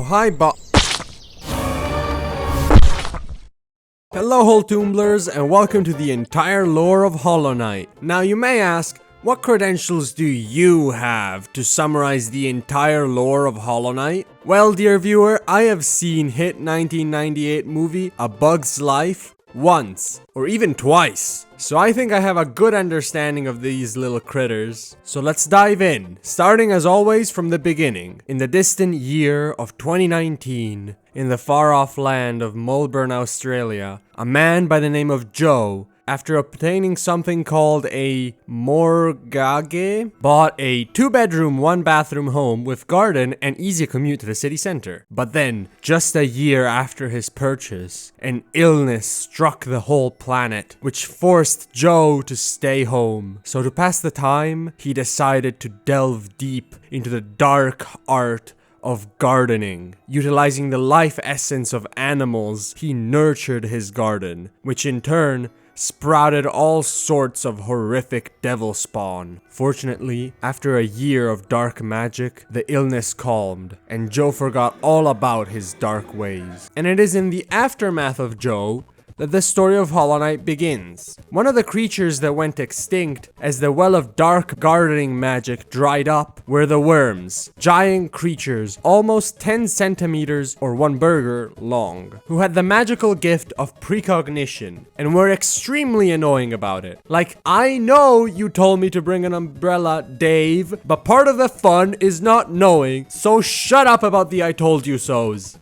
hi Hello whole Toomblers, and welcome to the entire lore of Hollow Knight. Now you may ask, what credentials do you have to summarize the entire lore of Hollow Knight? Well, dear viewer, I have seen hit 1998 movie A Bug's Life once, or even twice. So I think I have a good understanding of these little critters. So let's dive in, starting as always from the beginning. In the distant year of 2019, in the far-off land of Melbourne, Australia, a man by the name of Joe, after obtaining something called a mortgage, bought a 2-bedroom, 1-bathroom home with garden and easy commute to the city center. But then, just a year after his purchase, an illness struck the whole planet, which forced Joe to stay home. So to pass the time, he decided to delve deep into the dark art of gardening. Utilizing the life essence of animals, he nurtured his garden, which in turn sprouted all sorts of horrific devil spawn. Fortunately, after a year of dark magic, the illness calmed, and Joe forgot all about his dark ways. And it is in the aftermath of Joe that the story of Hollow Knight begins. One of the creatures that went extinct as the well of dark gardening magic dried up were the worms, giant creatures almost 10 centimeters or 1 burger long, who had the magical gift of precognition and were extremely annoying about it. Like, I know you told me to bring an umbrella, Dave, but part of the fun is not knowing, so shut up about the I told you so's.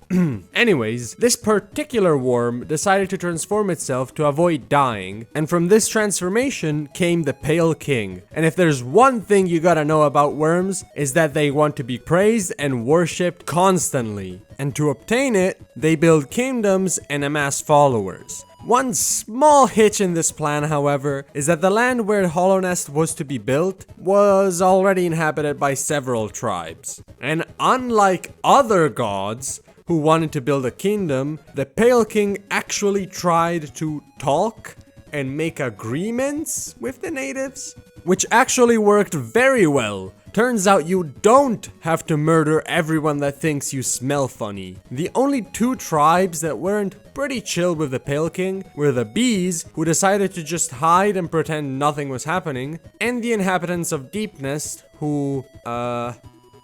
Anyways, this particular worm decided to transform itself to avoid dying, and from this transformation came the Pale King. And if there's one thing you gotta know about worms, is that they want to be praised and worshipped constantly. And to obtain it, they build kingdoms and amass followers. One small hitch in this plan, however, is that the land where Hollow Nest was to be built was already inhabited by several tribes. And unlike other gods who wanted to build a kingdom, the Pale King actually tried to talk and make agreements with the natives, which actually worked very well. Turns out you don't have to murder everyone that thinks you smell funny. The only 2 tribes that weren't pretty chill with the Pale King were the bees, who decided to just hide and pretend nothing was happening, and the inhabitants of Deep Nest, who,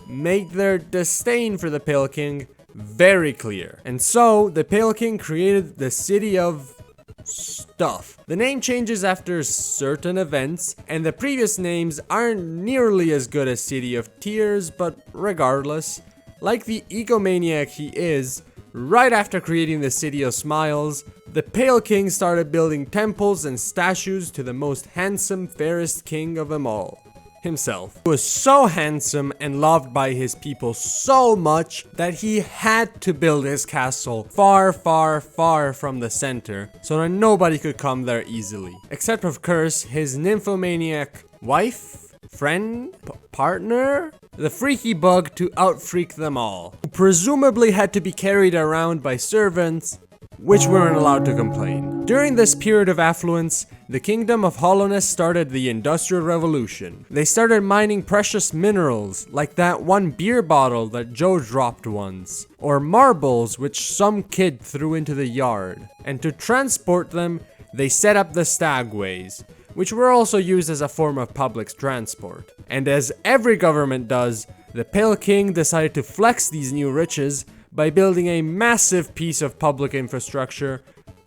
made their disdain for the Pale King very clear. And so, the Pale King created the city of stuff. The name changes after certain events, and the previous names aren't nearly as good as City of Tears, but regardless, like the egomaniac he is, right after creating the City of Smiles, the Pale King started building temples and statues to the most handsome, fairest king of them all, himself. He was so handsome and loved by his people so much that he had to build his castle far, far, far from the center so that nobody could come there easily. Except of course his nymphomaniac wife, friend, partner, the freaky bug to out-freak them all, who presumably had to be carried around by servants, which weren't allowed to complain. During this period of affluence, the Kingdom of Hollow Nest started the Industrial Revolution. They started mining precious minerals, like that one beer bottle that Joe dropped once, or marbles which some kid threw into the yard. And to transport them, they set up the stagways, which were also used as a form of public transport. And as every government does, the Pale King decided to flex these new riches by building a massive piece of public infrastructure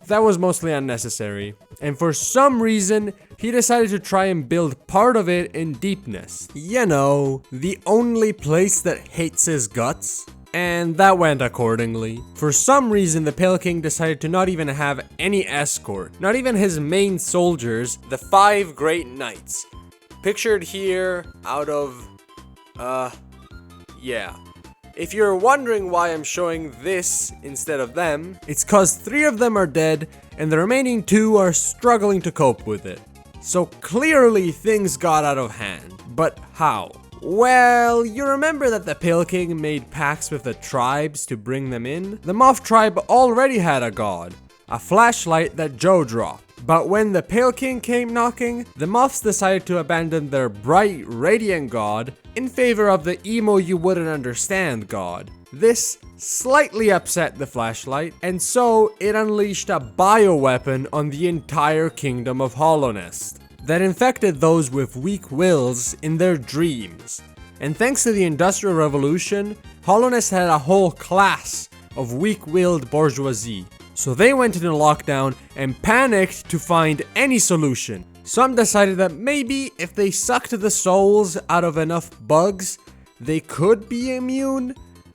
that was mostly unnecessary. And for some reason, he decided to try and build part of it in Deep Nest. You know, the only place that hates his guts. And that went accordingly. For some reason, the Pale King decided to not even have any escort. Not even his main soldiers, the 5 Great Knights. Pictured here out of, yeah. If you're wondering why I'm showing this instead of them, it's cause 3 of them are dead and the remaining 2 are struggling to cope with it. So clearly things got out of hand. But how? Well, you remember that the Pale King made pacts with the tribes to bring them in? The Moth tribe already had a god, a flashlight that Joe dropped. But when the Pale King came knocking, the Moths decided to abandon their bright, radiant god in favor of the emo you wouldn't understand god, This slightly upset the flashlight, and so it unleashed a bioweapon on the entire kingdom of Hollownest that infected those with weak wills in their dreams. And thanks to the Industrial Revolution, Hollownest had a whole class of weak-willed bourgeoisie. So they went into lockdown and panicked to find any solution. Some decided that maybe if they sucked the souls out of enough bugs, they could be immune.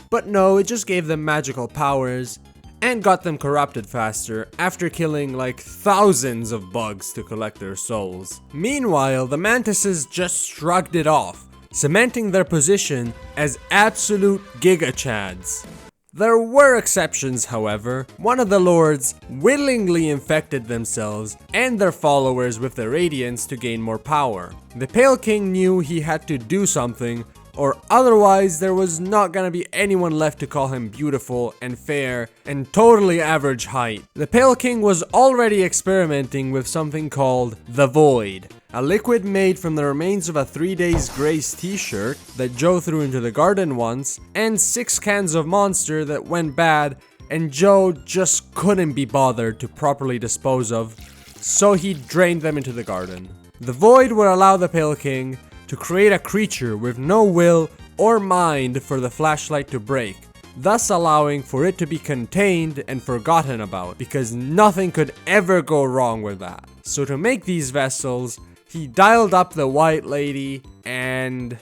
But no, it just gave them magical powers and got them corrupted faster after killing like thousands of bugs to collect their souls. Meanwhile, the mantises just shrugged it off, cementing their position as absolute giga-chads. There were exceptions, however. One of the lords willingly infected themselves and their followers with the radiance to gain more power. The Pale King knew he had to do something, or otherwise there was not gonna be anyone left to call him beautiful and fair and totally average height. The Pale King was already experimenting with something called the Void, a liquid made from the remains of a 3 Days Grace t-shirt that Joe threw into the garden once, and 6 cans of Monster that went bad and Joe just couldn't be bothered to properly dispose of, so he drained them into the garden. The Void would allow the Pale King to create a creature with no will or mind for the flashlight to break, thus allowing for it to be contained and forgotten about, because nothing could ever go wrong with that. So to make these vessels, he dialed up the White Lady, and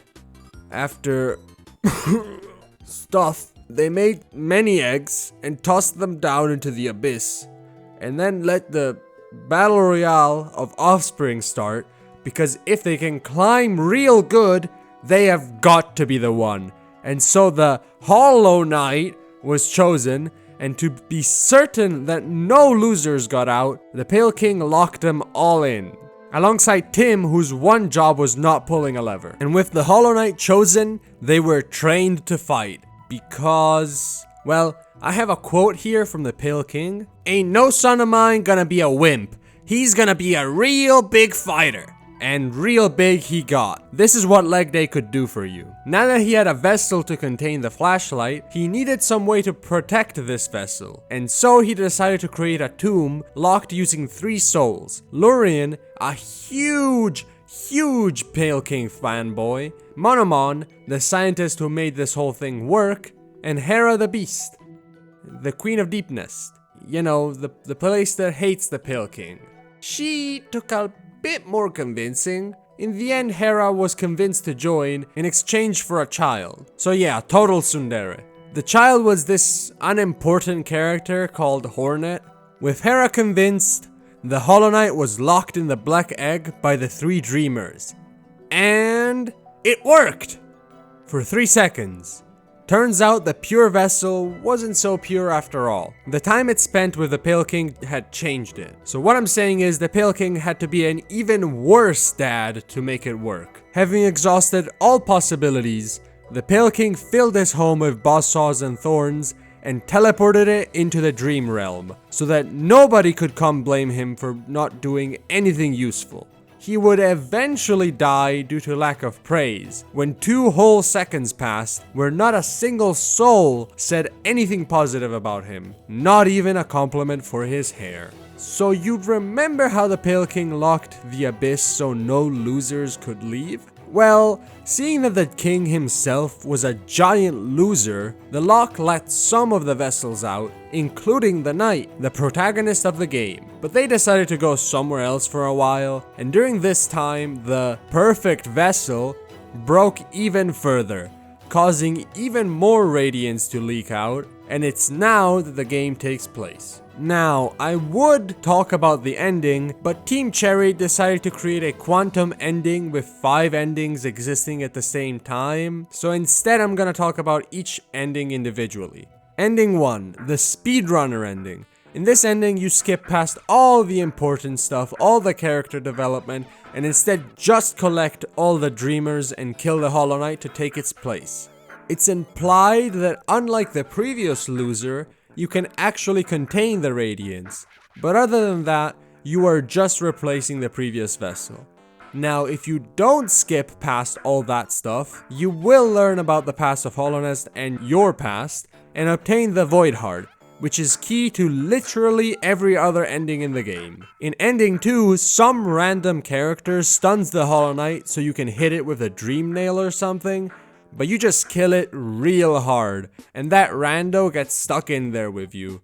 after stuff, they made many eggs and tossed them down into the abyss, and then let the battle royale of offspring start, because if they can climb real good, they have got to be the one. And so the Hollow Knight was chosen, and to be certain that no losers got out, the Pale King locked them all in, alongside Tim, whose one job was not pulling a lever. And with the Hollow Knight chosen, they were trained to fight, because, well, I have a quote here from the Pale King. "Ain't no son of mine gonna be a wimp. He's gonna be a real big fighter." And real big he got. This is what leg day could do for you. Now that he had a vessel to contain the flashlight, he needed some way to protect this vessel. And so he decided to create a tomb locked using 3 souls. Lurian, a huge Pale King fanboy, Monomon, the scientist who made this whole thing work, and Hera the Beast, the Queen of Deepness. You know, the place that hates the Pale King. She took a bit more convincing. In the end, Hera was convinced to join in exchange for a child. So yeah, total tsundere. The child was this unimportant character called Hornet. With Hera convinced, the Hollow Knight was locked in the black egg by the 3 dreamers. And it worked! For 3 seconds. Turns out the pure vessel wasn't so pure after all. The time it spent with the Pale King had changed it. So what I'm saying is the Pale King had to be an even worse dad to make it work. Having exhausted all possibilities, the Pale King filled his home with buzzsaws and thorns and teleported it into the dream realm, so that nobody could come blame him for not doing anything useful. He would eventually die due to lack of praise, when 2 whole seconds passed where not a single soul said anything positive about him, not even a compliment for his hair. So you'd remember how the Pale King locked the abyss so no losers could leave? Well, seeing that the king himself was a giant loser, the lock let some of the vessels out, including the knight, the protagonist of the game. But they decided to go somewhere else for a while, and during this time, the perfect vessel broke even further, causing even more radiance to leak out, and it's now that the game takes place. Now, I would talk about the ending, but Team Cherry decided to create a quantum ending with 5 endings existing at the same time, so instead I'm gonna talk about each ending individually. Ending 1, the speedrunner ending. In this ending, you skip past all the important stuff, all the character development, and instead just collect all the dreamers and kill the Hollow Knight to take its place. It's implied that unlike the previous loser, you can actually contain the radiance, but other than that, you are just replacing the previous vessel. Now, if you don't skip past all that stuff, you will learn about the past of Hollow Nest and your past, and obtain the Void Heart, which is key to literally every other ending in the game. In ending 2, some random character stuns the Hollow Knight so you can hit it with a Dream Nail or something, but you just kill it real hard, and that rando gets stuck in there with you.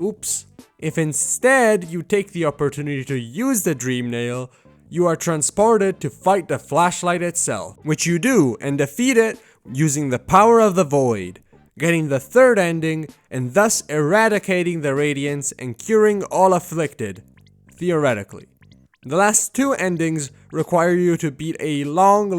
Oops. If instead you take the opportunity to use the Dream Nail, you are transported to fight the flashlight itself, which you do and defeat it using the power of the void, getting the third ending and thus eradicating the radiance and curing all afflicted, theoretically. The last 2 endings require you to beat a long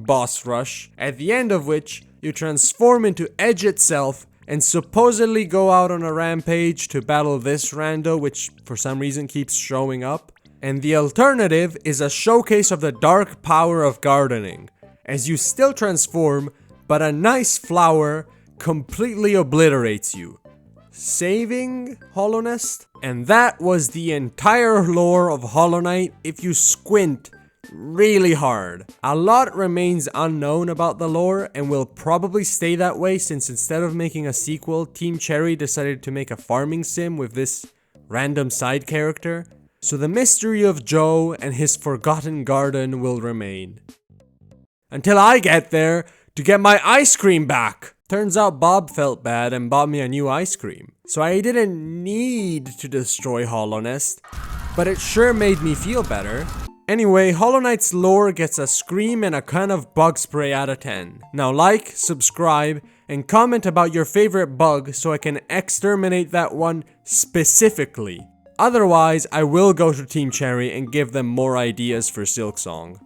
boss rush, at the end of which you transform into Edge itself and supposedly go out on a rampage to battle this rando, which for some reason keeps showing up. And the alternative is a showcase of the dark power of gardening, as you still transform, but a nice flower completely obliterates you, saving Hollow Nest. And that was the entire lore of Hollow Knight if you squint really hard. A lot remains unknown about the lore and will probably stay that way, since instead of making a sequel, Team Cherry decided to make a farming sim with this random side character. So the mystery of Joe and his forgotten garden will remain. Until I get there to get my ice cream back! Turns out Bob felt bad and bought me a new ice cream. So I didn't need to destroy Hollow Nest, but it sure made me feel better. Anyway, Hollow Knight's lore gets a scream and a can of bug spray out of 10. Now like, subscribe, and comment about your favorite bug so I can exterminate that one specifically. Otherwise, I will go to Team Cherry and give them more ideas for Silksong.